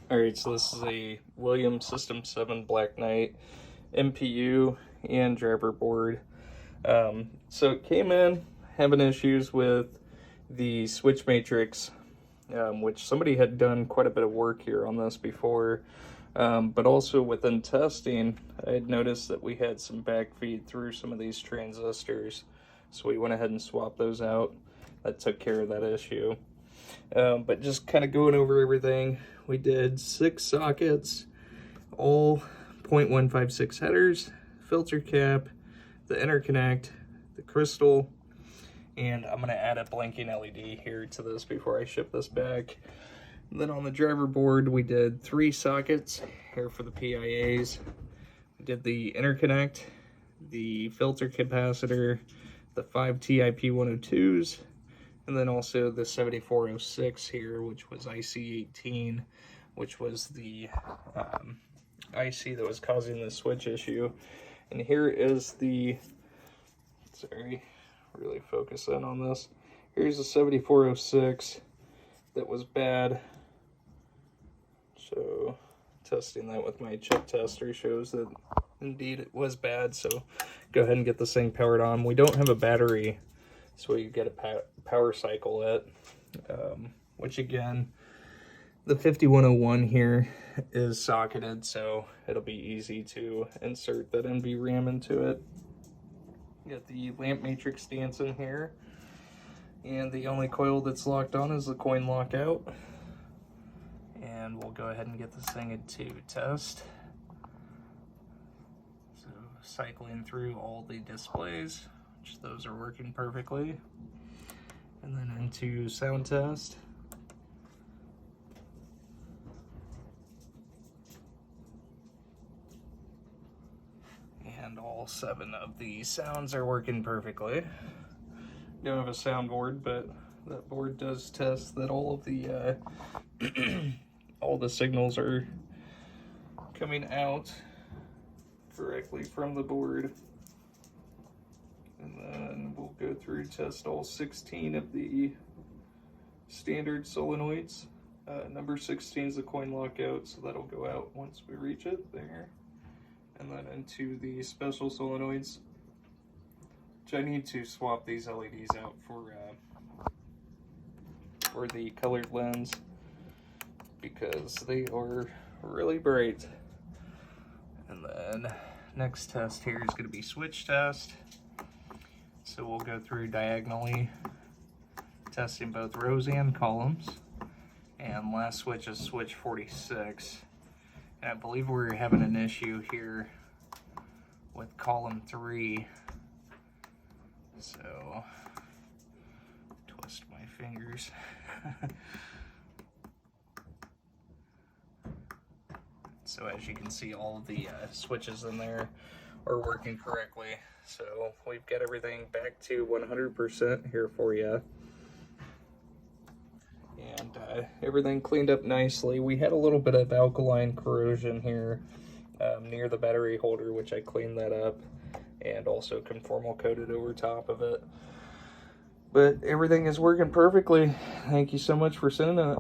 Alright, so this is a Williams System 7 Black Knight MPU and driver board. So it came in having issues with the switch matrix, which somebody had done quite a bit of work here on this before. But also within testing, I had noticed that we had some backfeed through some of these transistors. So we went ahead and swapped those out. That took care of that issue. But just kind of going over everything, we did 6 sockets, all 0.156 headers, filter cap, the interconnect, the crystal, and I'm going to add a blinking LED here to this before I ship this back. And then on the driver board, we did 3 sockets here for the PIAs. We did the interconnect, the filter capacitor, the 5 TIP102s, and then also the 7406 here, which was IC18, which was the IC that was causing the switch issue. And here is the, sorry, really focus in on this. Here's the 7406 that was bad. So testing that with my chip tester shows that indeed it was bad. So go ahead and get this thing powered on. We don't have a battery, so we get a power cycle it, which again, the 5101 here is socketed, so it'll be easy to insert that NV RAM into it. Got the lamp matrix stance in here, and the only coil that's locked on is the coin lockout. And we'll go ahead and get this thing into test. So cycling through all the displays, which those are working perfectly. And then into sound test. And all 7 of the sounds are working perfectly. Don't have a soundboard, but that board does test that all of the all the signals are coming out correctly from the board. And then we'll go through test all 16 of the standard solenoids. Number 16 is the coin lockout, so that'll go out once we reach it there. And then into the special solenoids, which I need to swap these LEDs out for the colored lens because they are really bright. And then next test here is going to be switch test. So we'll go through diagonally, testing both rows and columns. And last switch is switch 46. And I believe we're having an issue here with column 3. So, twist my fingers. So as you can see, all of the switches in there are working correctly. So we've got everything back to 100% here for you. And everything cleaned up nicely. We had a little bit of alkaline corrosion here near the battery holder, which I cleaned that up and also conformal coated over top of it. But everything is working perfectly. Thank you so much for sending it.